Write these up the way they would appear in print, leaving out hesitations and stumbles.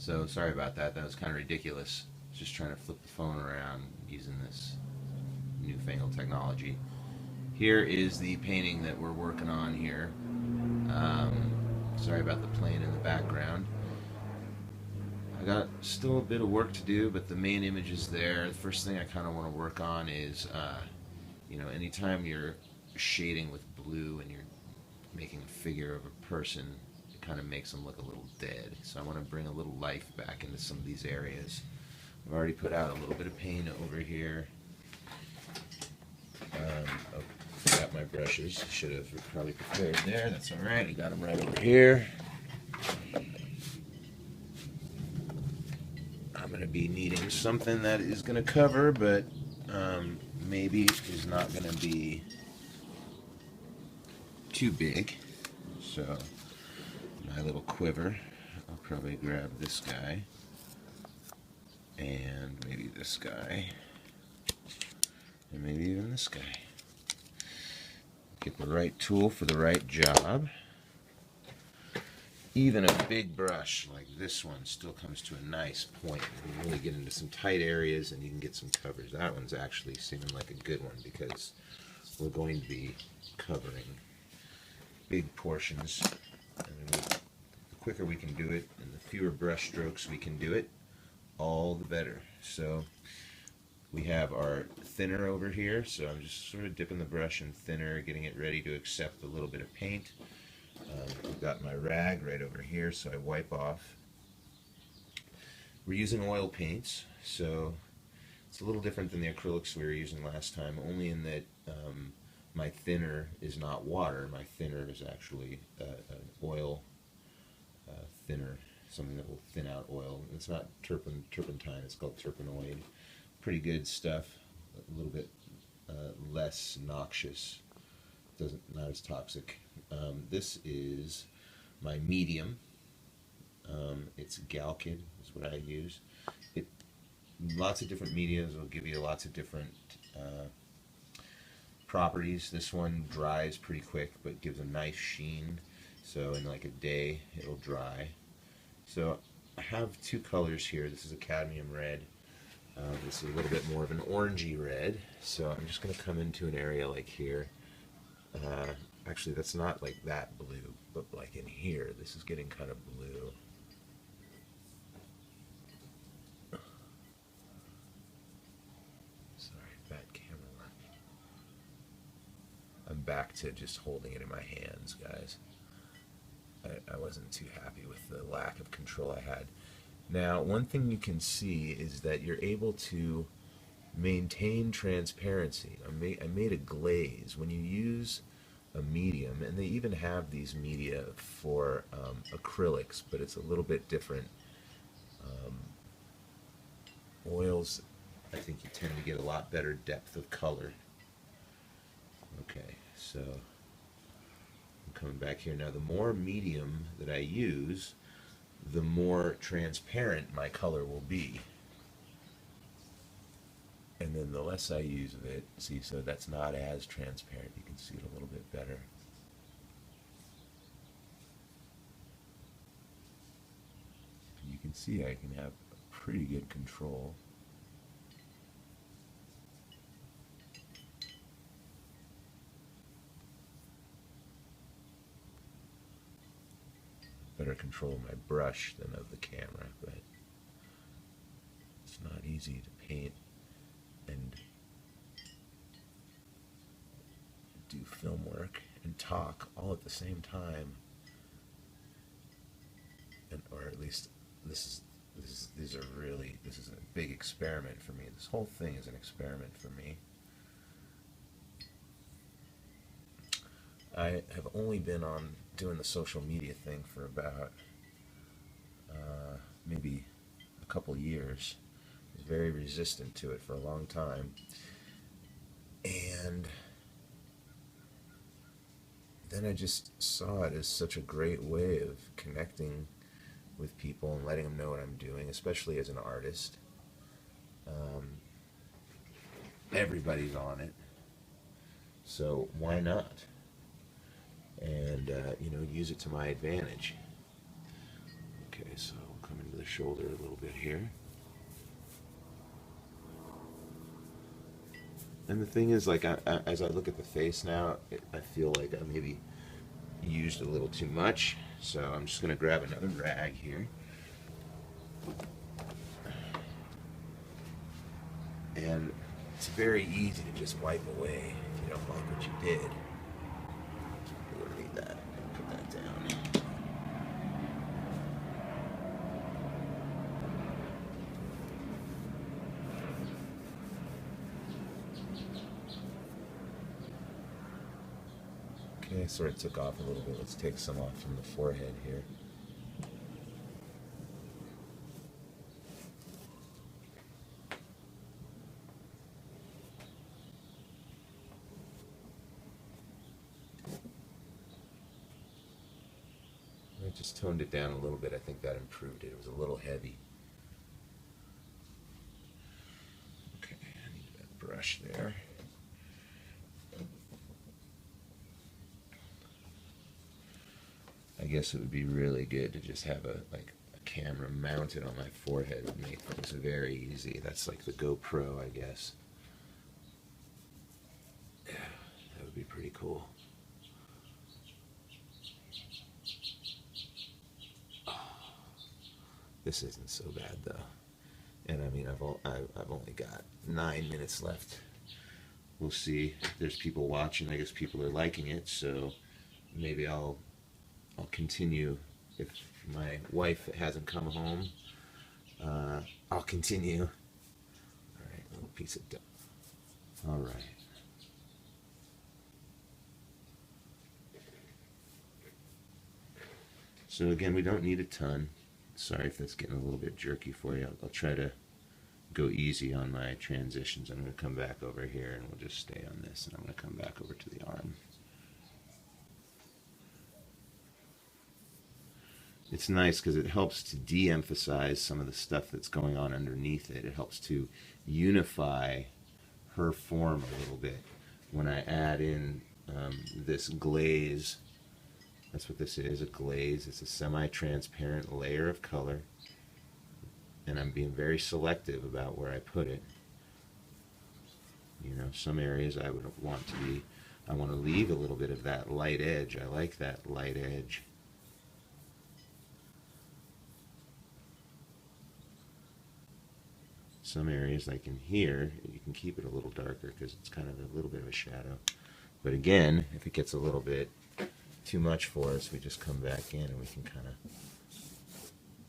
So sorry about that. That was kind of ridiculous. Just trying to flip the phone around using this newfangled technology. Here is the painting that we're working on here. Um, Sorry about the plane in the background. I got still a bit of work to do, but the main image is there. The first thing I kind of want to work on is, anytime you're shading with blue and you're making a figure of a person, it kind of makes them look a little dead. So I want to bring a little life back into some of these areas. I've already put out a little bit of paint over here. Oh, forgot my brushes. Should have probably prepared there. That's all right. I got them right over here. I'm going to be needing something that is going to cover, but maybe is not going to be too big. So my little quiver, I'll probably grab this guy and maybe this guy and maybe even this guy. Get the right tool for the right job. Even a big brush like this one still comes to a nice point. You can really get into some tight areas and you can get some coverage. That one's actually seeming like a good one because we're going to be covering big portions. And the quicker we can do it and the fewer brush strokes we can do it, all the better. So we have our thinner over here, so I'm just sort of dipping the brush in thinner, getting it ready to accept a little bit of paint. I've got my rag right over here, so I wipe off. We're using oil paints, so it's a little different than the acrylics we were using last time, only in that my thinner is not water. My thinner is actually an oil thinner, something that will thin out oil. It's not turpentine, it's called turpenoid. Pretty good stuff, a little bit less noxious, not as toxic. This is my medium. It's Galkid is what I use. Lots of different mediums will give you lots of different properties. This one dries pretty quick but gives a nice sheen, so in like a day it'll dry. So I have two colors here. This is a cadmium red. This is a little bit more of an orangey red, so I'm just going to come into an area like here. Actually, that's not like that blue, but like in here, this is getting kind of blue. Sorry, bad camera work. I'm back to just holding it in my hands, guys. I wasn't too happy with the lack of control I had. Now, one thing you can see is that you're able to maintain transparency. I made a glaze. When you use a medium, and they even have these media for acrylics, but it's a little bit different. Oils, I think you tend to get a lot better depth of color. Okay, so I'm coming back here now. The more medium that I use, the more transparent my color will be. And then the less I use of it, see, so that's not as transparent. You can see it a little bit better. You can see I can have pretty good control. Better control of my brush than of the camera, but it's not easy to paint and do film work and talk all at the same time, and or at least this is a big experiment for me. This whole thing is an experiment for me. I have only been on doing the social media thing for about maybe a couple years. I was very resistant to it for a long time, and then I just saw it as such a great way of connecting with people and letting them know what I'm doing, especially as an artist. Everybody's on it, so why not? And use it to my advantage. Okay, so we'll come into the shoulder a little bit here. And the thing is, like, as I look at the face now, I feel like I maybe used a little too much. So I'm just going to grab another rag here. And it's very easy to just wipe away if you don't like what you did. You don't need that. Put that down. Okay, sort of took off a little bit. Let's take some off from the forehead here. I just toned it down a little bit. I think that improved it. It was a little heavy. Okay, I need that brush there. I guess it would be really good to just have a camera mounted on my forehead. It would make things very easy. That's like the GoPro, I guess. Yeah, that would be pretty cool. This isn't so bad though, and I mean I've only got 9 minutes left. We'll see. There's people watching. I guess people are liking it, so maybe I'll continue. If my wife hasn't come home, I'll continue. All right, a little piece of dough. All right. So again, we don't need a ton. Sorry if that's getting a little bit jerky for you. I'll try to go easy on my transitions. I'm going to come back over here and we'll just stay on this, and I'm going to come back over to the arm. It's nice because it helps to de-emphasize some of the stuff that's going on underneath it. It helps to unify her form a little bit when I add in this glaze. That's what this is, a glaze. It's a semi-transparent layer of color, and I'm being very selective about where I put it. You know, some areas I would want to be, I want to leave a little bit of that light edge. I like that light edge. Some areas, like in here, you can keep it a little darker because it's kind of a little bit of a shadow. But again, if it gets a little bit too much for us, we just come back in and we can kind of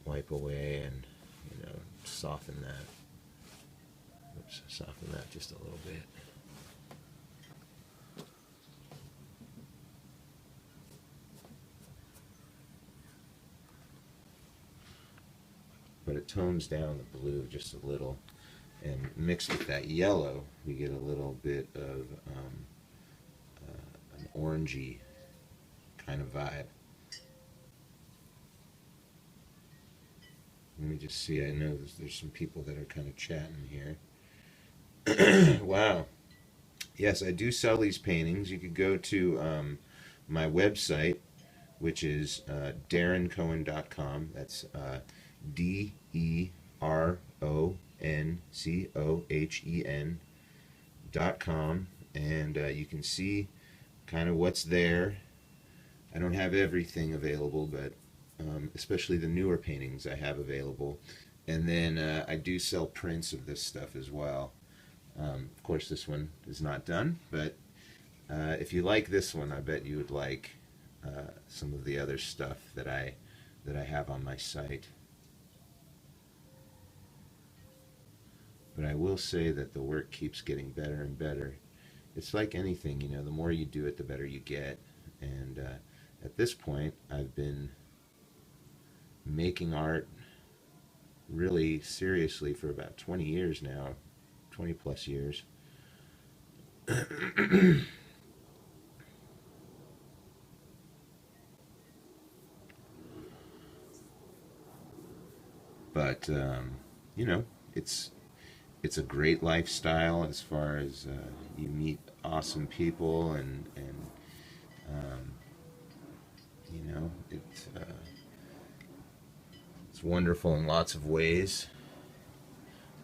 wipe away and, you know, soften that. Oops, soften that just a little bit. But it tones down the blue just a little, and mixed with that yellow, we get a little bit of an orangey kind of vibe. Let me just see. I know there's some people that are kind of chatting here. Wow. Yes, I do sell these paintings. You could go to my website, which is DeronCohen.com. That's DeronCohen.com, and you can see kind of what's there. I don't have everything available, but especially the newer paintings I have available. And then I do sell prints of this stuff as well. Of course, this one is not done, but if you like this one, I bet you would like some of the other stuff that I have on my site. But I will say that the work keeps getting better and better. It's like anything, you know, the more you do it, the better you get. And at this point, I've been making art really seriously for about 20 years now, 20 plus years. But you know, it's a great lifestyle as far as you meet awesome people, and you know, it's It's wonderful in lots of ways.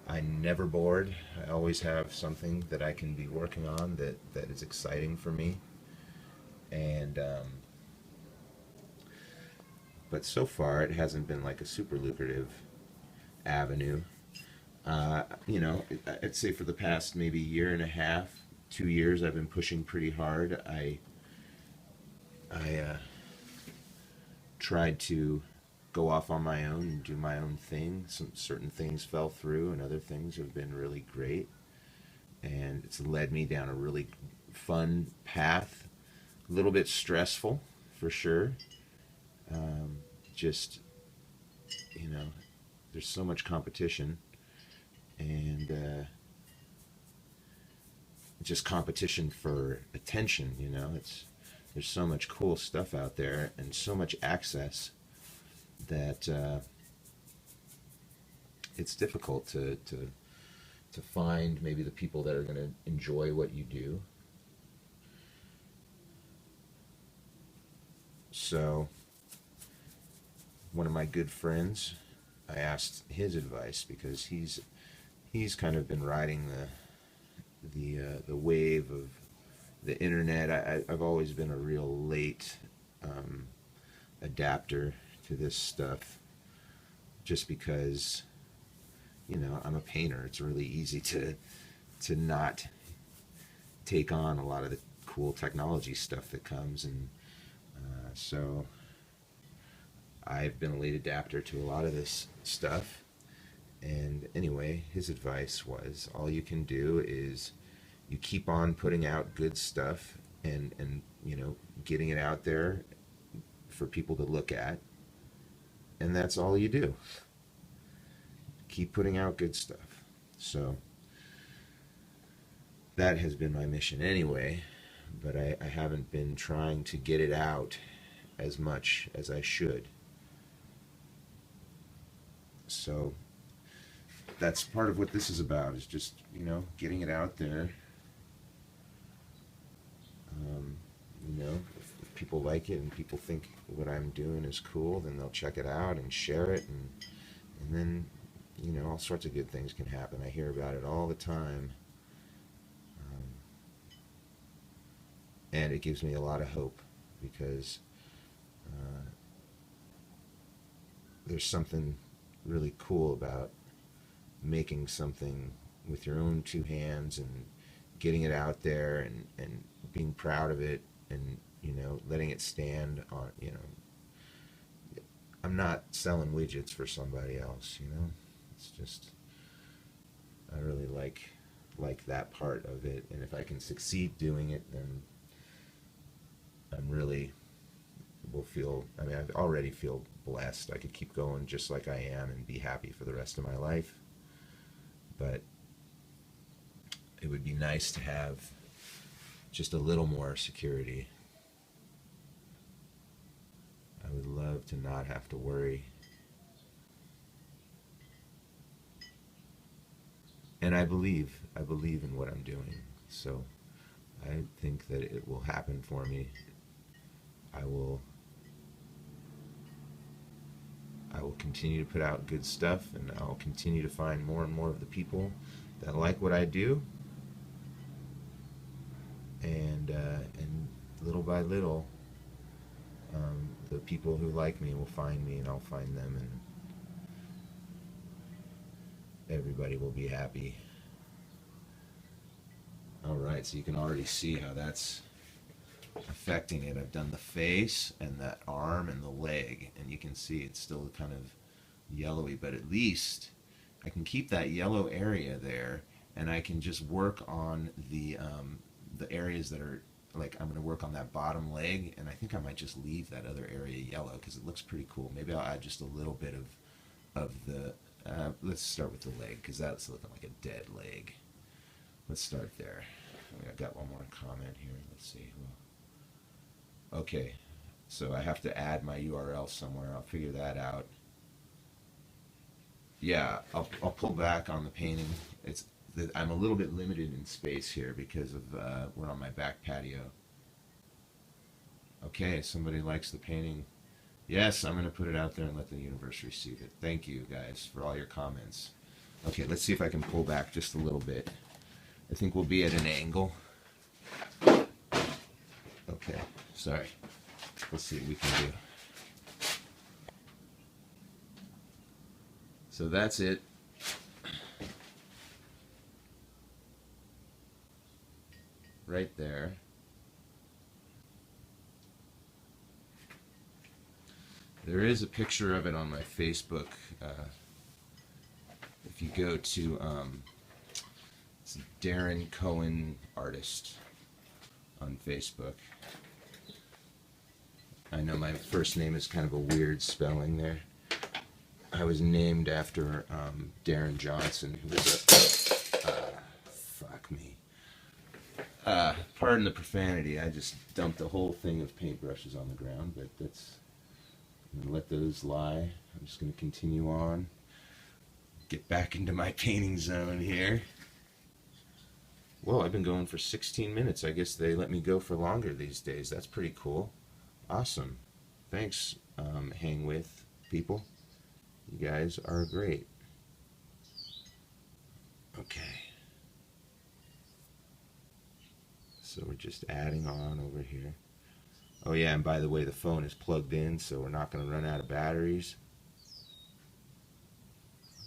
I'm never bored. I always have something that I can be working on that is exciting for me. And but so far it hasn't been like a super lucrative avenue. I'd say for the past maybe year and a half, 2 years, I've been pushing pretty hard. I tried to go off on my own and do my own thing. Some certain things fell through, and other things have been really great. And it's led me down a really fun path. A little bit stressful, for sure. Just, you know, there's so much competition, and just competition for attention. There's so much cool stuff out there and so much access that it's difficult to find maybe the people that are going to enjoy what you do. So one of my good friends, I asked his advice because he's kind of been riding the wave of the internet. I've always been a real late adapter to this stuff, just because I'm a painter. It's really easy to not take on a lot of the cool technology stuff that comes, and so I've been a late adapter to a lot of this stuff. And anyway, his advice was, all you can do is you keep on putting out good stuff, and getting it out there for people to look at, and that's all you do. Keep putting out good stuff. So that has been my mission anyway, but I haven't been trying to get it out as much as I should. So that's part of what this is about, is just getting it out there. If people like it and people think what I'm doing is cool, then they'll check it out and share it, and then all sorts of good things can happen. I hear about it all the time, and it gives me a lot of hope, because there's something really cool about making something with your own two hands and getting it out there, and being proud of it, and letting it stand on. I'm not selling widgets for somebody else. It's just, I really like that part of it, and if I can succeed doing it, then I'm really will feel. I mean, I already feel blessed. I could keep going just like I am and be happy for the rest of my life. But it would be nice to have just a little more security. I would love to not have to worry. And I believe in what I'm doing. So I think that it will happen for me. I will continue to put out good stuff, and I'll continue to find more and more of the people that like what I do, and little by little, the people who like me will find me, and I'll find them, and everybody will be happy. Alright, so you can already see how that's affecting it. I've done the face and that arm and the leg, and you can see it's still kind of yellowy, but at least I can keep that yellow area there, and I can just work on the areas that are, like, I'm going to work on that bottom leg, and I think I might just leave that other area yellow because it looks pretty cool. Maybe I'll add just a little bit of the let's start with the leg, because that's looking like a dead leg. Let's start there. I've got one more comment here. Let's see. Okay, so I have to add my URL somewhere. I'll figure that out. Yeah, I'll pull back on the painting. I'm a little bit limited in space here because of we're on my back patio. Okay, somebody likes the painting. Yes, I'm going to put it out there and let the universe receive it. Thank you guys for all your comments. Okay, let's see if I can pull back just a little bit. I think we'll be at an angle. Okay, sorry. Let's see what we can do. So that's it. Right there. There is a picture of it on my Facebook. If you go to it's Deron Cohen artist on Facebook. I know my first name is kind of a weird spelling there. I was named after Deron Johnson, who was a fuck me. Pardon the profanity. I just dumped a whole thing of paintbrushes on the ground, but that's. I'm going to let those lie. I'm just going to continue on. Get back into my painting zone here. Whoa, I've been going for 16 minutes. I guess they let me go for longer these days. That's pretty cool. Awesome. Thanks, hang with people. You guys are great. Okay. So we're just adding on over here. Oh yeah, and by the way, the phone is plugged in, so we're not going to run out of batteries.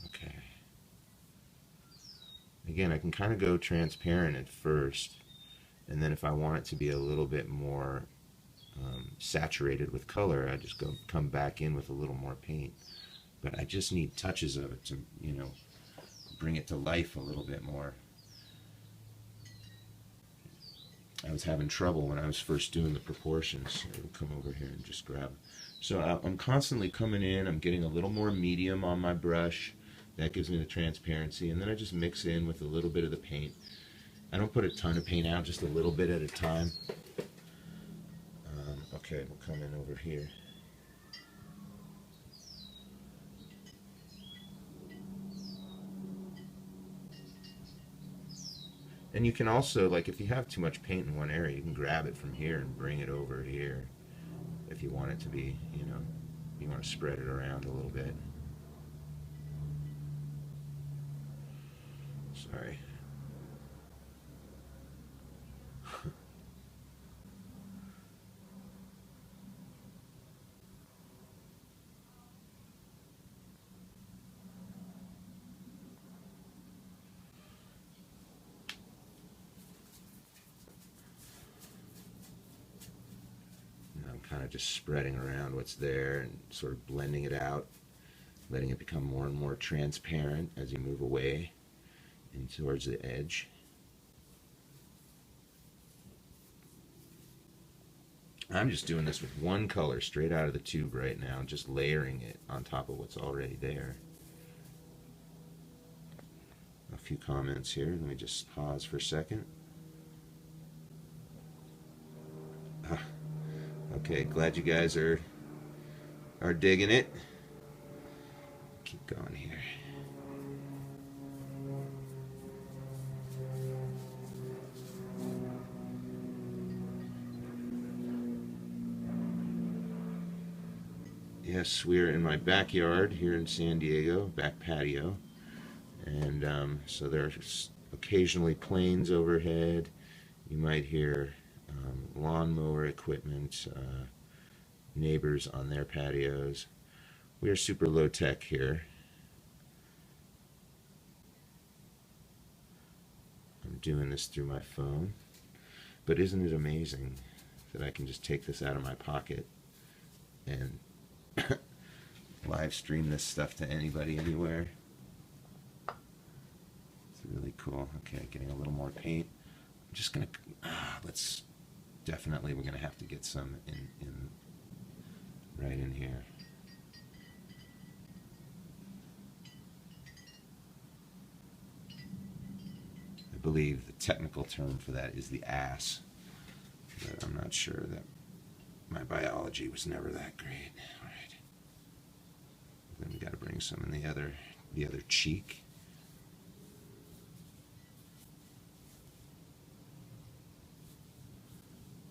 Okay. Again, I can kind of go transparent at first, and then if I want it to be a little bit more saturated with color, I just come back in with a little more paint. But I just need touches of it to, you know, bring it to life a little bit more. I was having trouble when I was first doing the proportions. I would come over here and just grab. So I'm constantly coming in. I'm getting a little more medium on my brush. That gives me the transparency. And then I just mix in with a little bit of the paint. I don't put a ton of paint out, just a little bit at a time. Okay, we'll come in over here. And you can also, like, if you have too much paint in one area, you can grab it from here and bring it over here if you want it to be, you know, you want to spread it around a little bit. Sorry. Kind of just spreading around what's there and sort of blending it out, letting it become more and more transparent as you move away and towards the edge. I'm just doing this with one color straight out of the tube right now, just layering it on top of what's already there. A few comments here. Let me just pause for a second. Okay, glad you guys are digging it. Keep going here. Yes, we're in my backyard here in San Diego, back patio, and so there's occasionally planes overhead. You might hear lawnmower equipment, neighbors on their patios. We are super low tech here. I'm doing this through my phone, but isn't it amazing that I can just take this out of my pocket and live stream this stuff to anybody anywhere? It's really cool. Okay, getting a little more paint. I'm just gonna we're gonna have to get some in right in here. I believe the technical term for that is the ass, but I'm not sure. That my biology was never that great. All right. Then we got to bring some in the other cheek.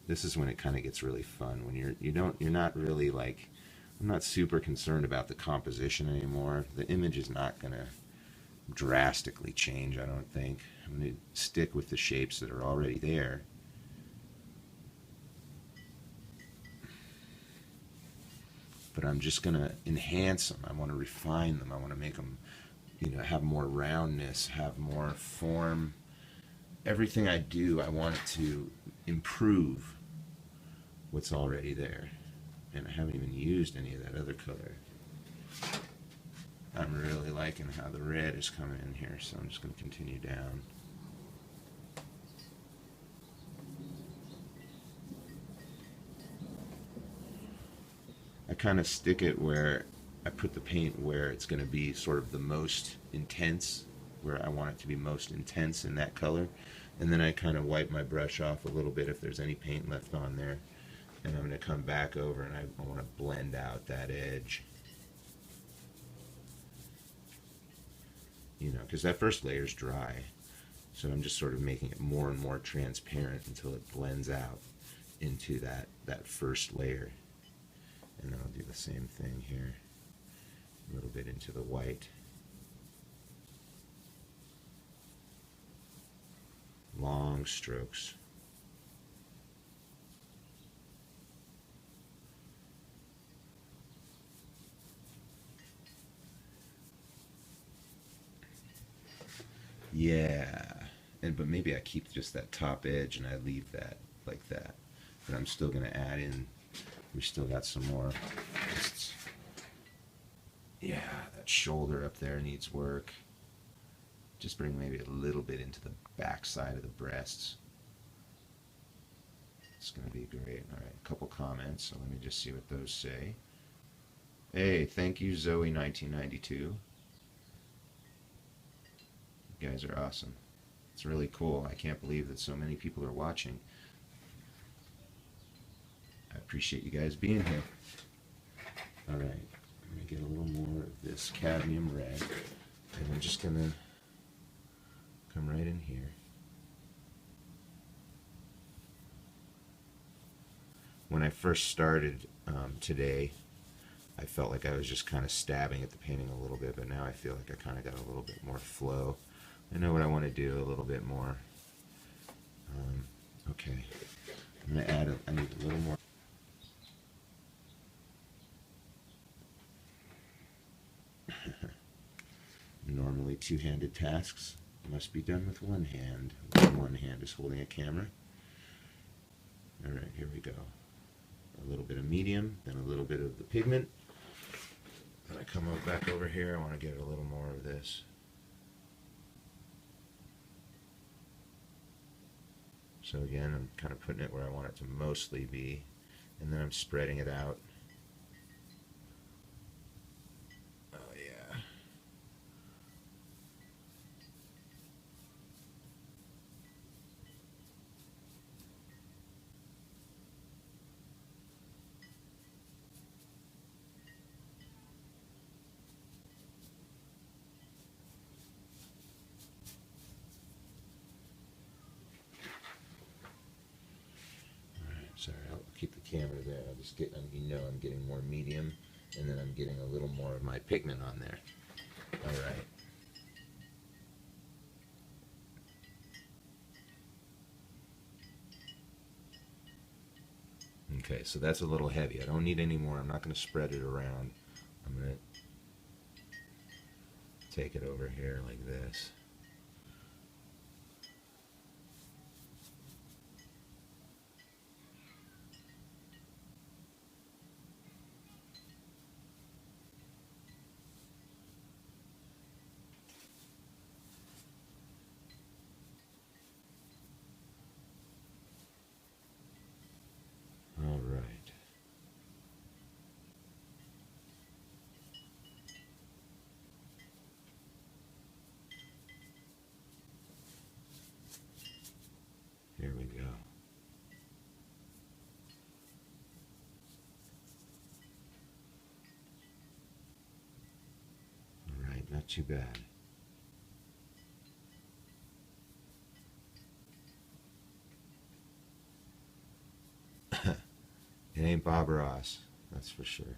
This is when it kind of gets really fun, when you're not really like I'm not super concerned about the composition anymore. The image is not going to drastically change, I don't think. I'm going to stick with the shapes that are already there. But I'm just going to enhance them. I want to refine them. I want to make them, you know, have more roundness, have more form. Everything I do, I want it to improve what's already there. And I haven't even used any of that other color. I'm really liking how the red is coming in here, so I'm just going to continue down. I kind of stick it where I put the paint where it's going to be sort of the most intense, where I want it to be most intense in that color. And then I kind of wipe my brush off a little bit if there's any paint left on there. And I'm going to come back over and I want to blend out that edge. You know, because that first layer is dry. So I'm just sort of making it more and more transparent until it blends out into that first layer. And then I'll do the same thing here. A little bit into the white. Long strokes. Yeah, but maybe I keep just that top edge and I leave that like that. But I'm still going to add in, we still got some more. Yeah, that shoulder up there needs work. Just bring maybe a little bit into the back side of the breasts. It's going to be great. All right, a couple comments, so let me just see what those say. Hey, thank you, Zoe1992. You guys are awesome. It's really cool. I can't believe that so many people are watching. I appreciate you guys being here. All right, I'm going to get a little more of this cadmium red, and I'm just going to come right in here. When I first started today, I felt like I was just kind of stabbing at the painting a little bit, but now I feel like I kind of got a little bit more flow. I know what I want to do a little bit more. Okay, I'm going to add, I need a little more. Normally two-handed tasks must be done with one hand. One hand is holding a camera. All right, here we go. A little bit of medium, then a little bit of the pigment. Then I come back over here, I want to get a little more of this. So again, I'm kind of putting it where I want it to mostly be, and then I'm spreading it out. Oh yeah. Sorry, I'll keep the camera there. I'll just get, you know, I'm getting more medium, and then I'm getting a little more of my pigment on there. All right. Okay, so that's a little heavy. I don't need any more. I'm not going to spread it around. I'm going to take it over here like this. All right. Here we go. All right, not too bad. It ain't Bob Ross, that's for sure.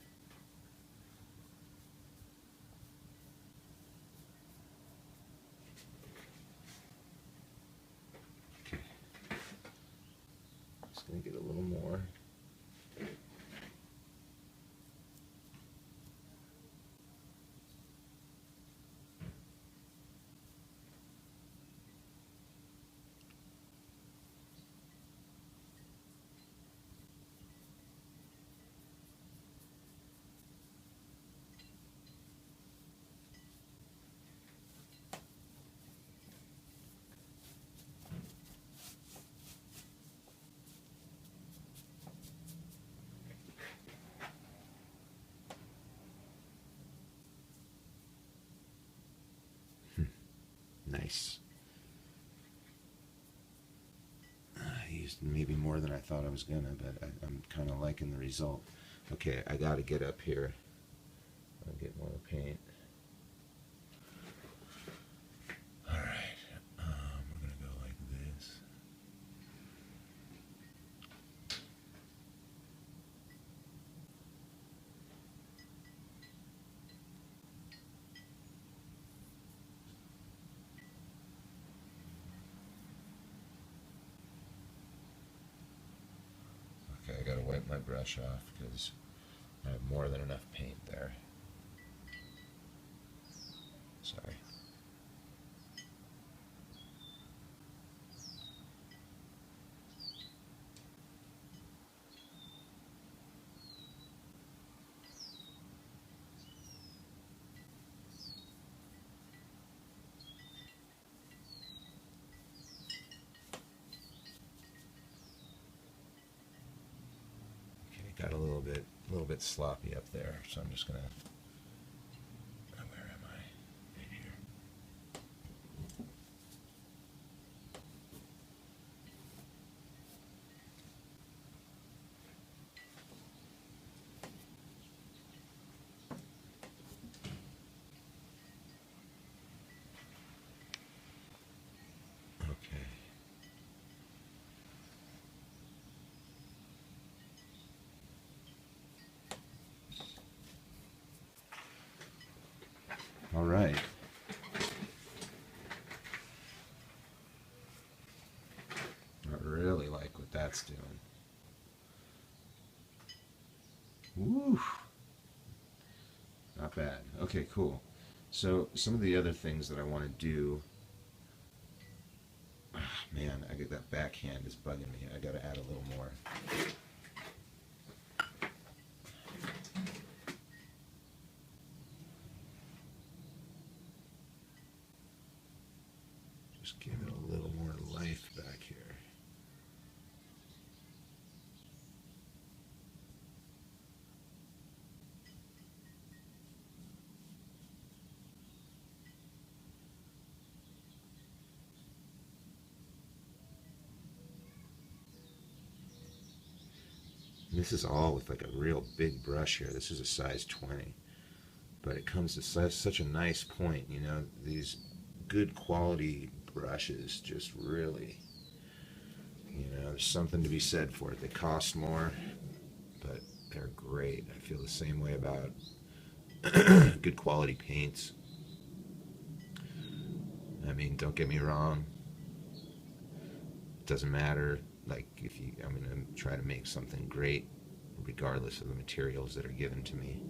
nice. I used maybe more than I thought I was gonna, but I'm kind of liking the result. Okay, I gotta get up here. I'll get more paint. Alright, we're gonna go like this. Okay, I gotta wipe my brush off because I have more than enough paint there. Sorry. Got a little bit sloppy up there, so I'm just gonna. Where am I? Right here. Okay. All right. I really like what that's doing. Woo! Not bad. Okay, cool. So some of the other things that I want to do. Oh, man, I get that backhand is bugging me. I got to add a little more. Just give it a little more life back here. This is all with like a real big brush here. This is a size 20. But it comes to such a nice point, you know. These good quality brushes just really, you know, there's something to be said for it. They cost more, but they're great. I feel the same way about good quality paints. I mean, don't get me wrong. It doesn't matter. Like, I'm going to try to make something great regardless of the materials that are given to me.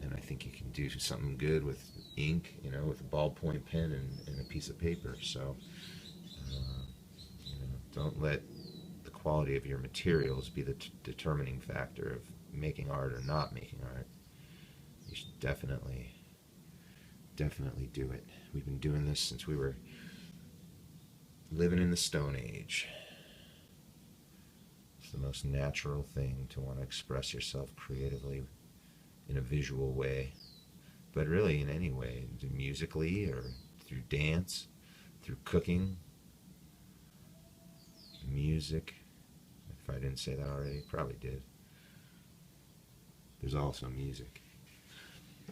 And I think you can do something good with ink, you know, with a ballpoint pen and a piece of paper. So, you know, don't let the quality of your materials be the determining factor of making art or not making art. You should definitely do it. We've been doing this since we were living in the Stone Age. It's the most natural thing to want to express yourself creatively in a visual way, but really in any way, musically or through dance, through cooking, music. If I didn't say that already, probably did. There's also music.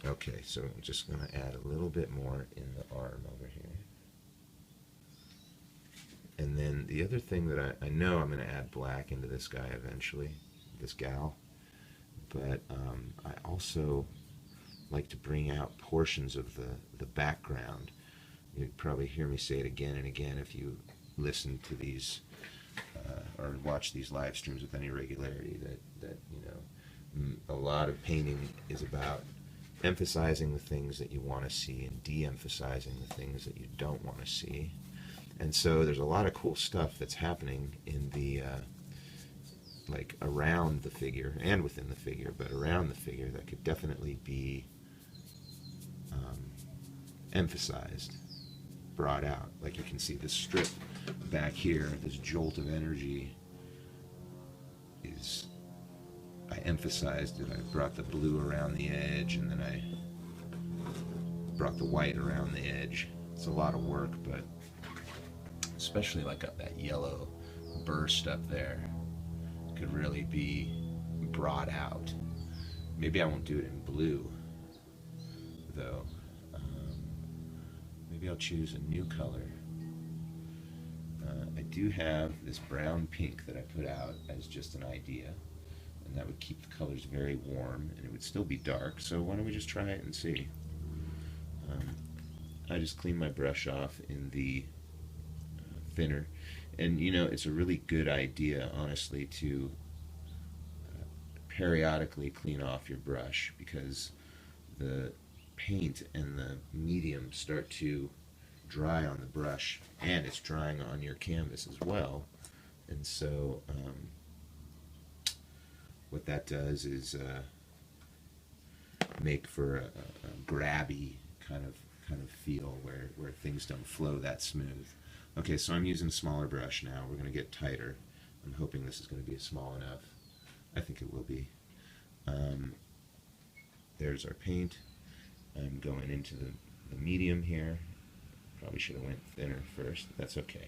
Okay, so I'm just going to add a little bit more in the arm over here. And then the other thing that I know I'm going to add black into this guy eventually, this gal, but I also like to bring out portions of the background. You'd probably hear me say it again and again if you listen to these or watch these live streams with any regularity, that you know, a lot of painting is about emphasizing the things that you want to see and de-emphasizing the things that you don't want to see. And so there's a lot of cool stuff that's happening in the like around the figure and within the figure, but around the figure that could definitely be emphasized, brought out. Like you can see this strip back here, this jolt of energy is, I emphasized it. I brought the blue around the edge, and then I brought the white around the edge. It's a lot of work, but especially like up that yellow burst up there could really be brought out. Maybe I won't do it in blue, though. Um, Maybe I'll choose a new color. I do have this brown pink that I put out as just an idea, and that would keep the colors very warm, and it would still be dark, so why don't we just try it and see. I just clean my brush off in the thinner, and you know, it's a really good idea, honestly, to periodically clean off your brush, because the paint and the medium start to dry on the brush, and it's drying on your canvas as well. And so what that does is make for a grabby kind of feel where things don't flow that smooth. Okay, so I'm using a smaller brush now. We're going to get tighter. I'm hoping this is going to be small enough. I think it will be. There's our paint. I'm going into the medium here. Probably should have went thinner first. That's okay.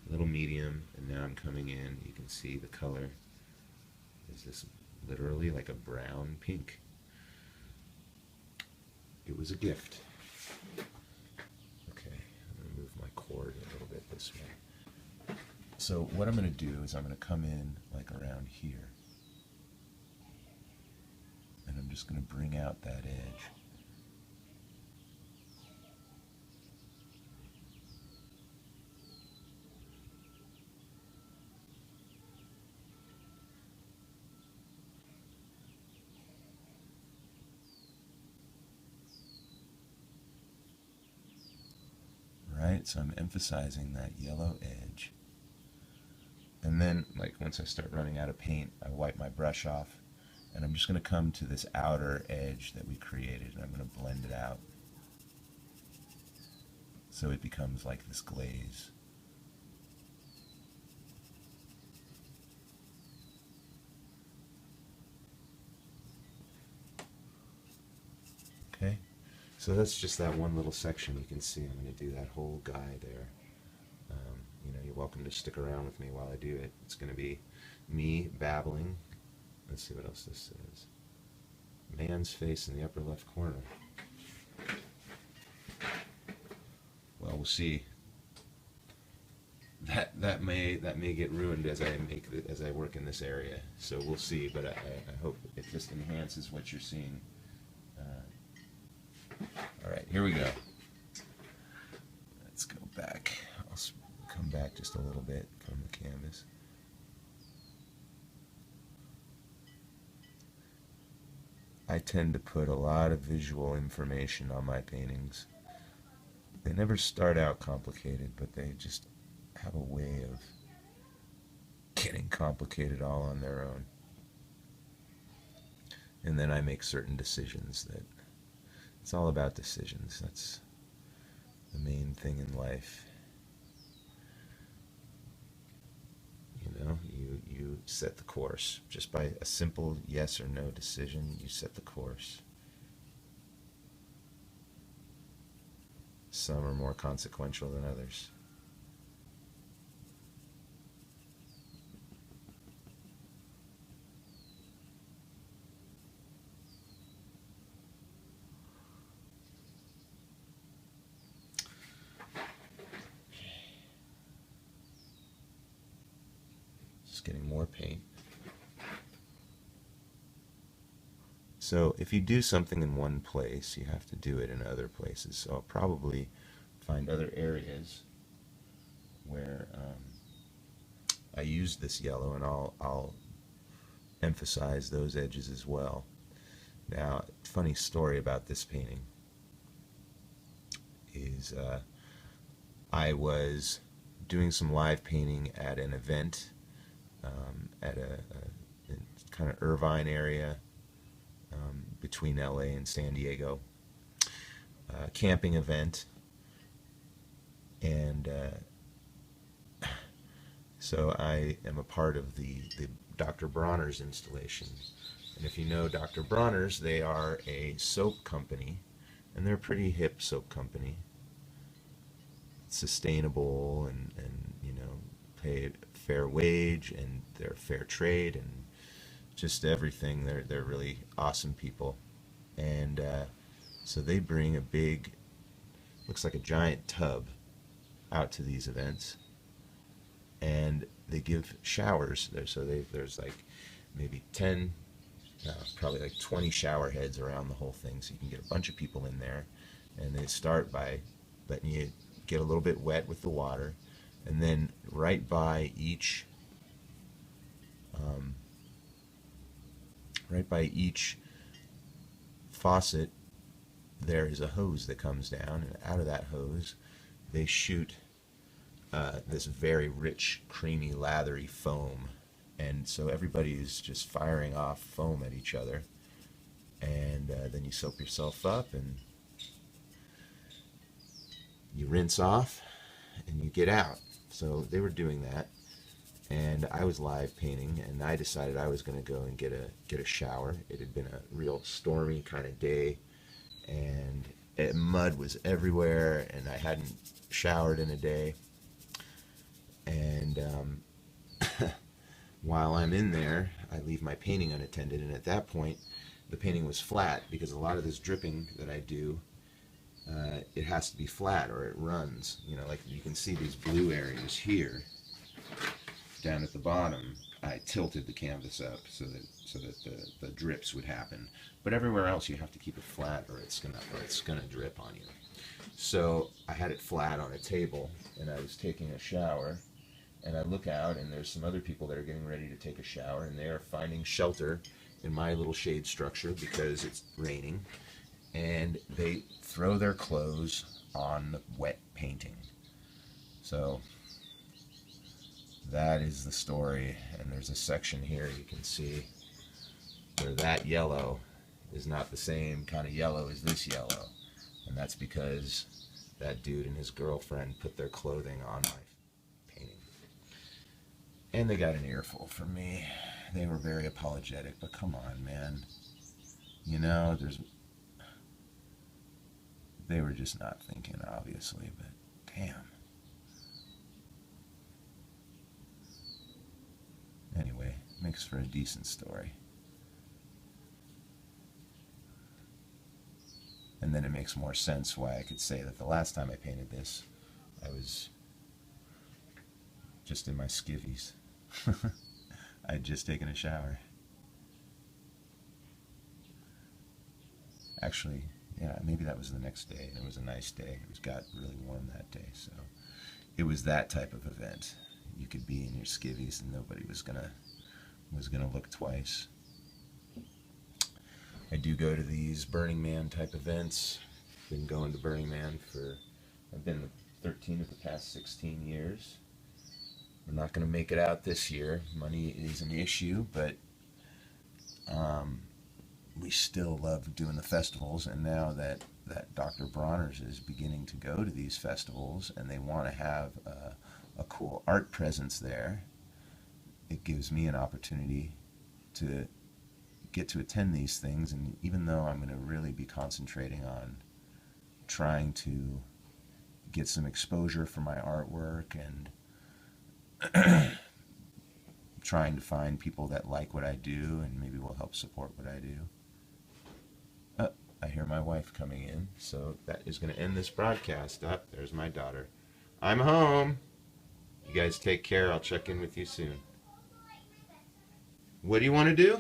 A little medium, and now I'm coming in. You can see the color is this literally like a brown pink. It was a gift. Okay, I'm going to move my cord a little bit this way. So what I'm going to do is I'm going to come in like around here, and I'm just going to bring out that edge. Right, so I'm emphasizing that yellow edge. And then, like, once I start running out of paint, I wipe my brush off, and I'm just going to come to this outer edge that we created, and I'm going to blend it out so it becomes like this glaze. Okay, so that's just that one little section. You can see I'm going to do that whole guy there. You know, you're welcome to stick around with me while I do it. It's going to be me babbling. Let's see what else this says. Man's face in the upper left corner. Well, we'll see. That may get ruined as I work in this area. So we'll see. But I hope it just enhances what you're seeing. All right, here we go. Let's go back. I'll come back just a little bit from the canvas. I tend to put a lot of visual information on my paintings. They never start out complicated, but they just have a way of getting complicated all on their own. And then I make certain decisions that it's all about decisions. That's the main thing in life. You know, you set the course. Just by a simple yes or no decision, you set the course. Some are more consequential than others. Just getting more paint. So if you do something in one place, you have to do it in other places. So I'll probably find other areas where I use this yellow, and I'll emphasize those edges as well. Now, funny story about this painting is I was doing some live painting at an event at a kind of Irvine area between LA and San Diego, camping event, and so I am a part of the Dr. Bronner's installation. And if you know Dr. Bronner's, they are a soap company, and they're a pretty hip soap company. sustainable and pay a fair wage and they're fair trade and just everything. They're really awesome people, and so they bring a big, looks like a giant tub, out to these events, and they give showers there. So there's like maybe 10, no, probably like 20 shower heads around the whole thing, so you can get a bunch of people in there, and they start by letting you get a little bit wet with the water, and then um, right by each faucet there is a hose that comes down, and out of that hose they shoot this very rich, creamy, lathery foam, and so everybody is just firing off foam at each other, and then you soap yourself up and you rinse off and you get out. So they were doing that, and I was live painting, and I decided I was going to go and get a shower. It had been a real stormy kind of day, and mud was everywhere, and I hadn't showered in a day. And while I'm in there, I leave my painting unattended, and at that point, the painting was flat, because a lot of this dripping that I do, it has to be flat or it runs. Like you can see these blue areas here, down at the bottom. I tilted the canvas up so that the drips would happen. But everywhere else, you have to keep it flat, or it's gonna drip on you. So I had it flat on a table, and I was taking a shower, and I look out, and there's some other people that are getting ready to take a shower, and they are finding shelter in my little shade structure because it's raining, and they throw their clothes on the wet painting. So that is the story, and there's a section here you can see where that yellow is not the same kind of yellow as this yellow, and that's because that dude and his girlfriend put their clothing on my painting. And they got an earful from me. They were very apologetic, but come on, man. They were just not thinking, obviously, but damn. Anyway, makes for a decent story. And then it makes more sense why I could say that the last time I painted this, I was just in my skivvies. I had just taken a shower. Actually, yeah, maybe that was the next day. It was a nice day. It got really warm that day, so it was that type of event. You could be in your skivvies and nobody was gonna look twice. I do go to these Burning Man type events. Been going to Burning Man I've been 13 of the past 16 years. We're not going to make it out this year. Money is an issue, but we still love doing the festivals, and now that Dr. Bronner's is beginning to go to these festivals and they want to have a cool art presence there, it gives me an opportunity to get to attend these things. And even though I'm going to really be concentrating on trying to get some exposure for my artwork and trying to find people that like what I do and maybe will help support what I do. I hear my wife coming in, so that is going to end this broadcast. There's my daughter. I'm home. You guys take care. I'll check in with you soon. What do you want to do?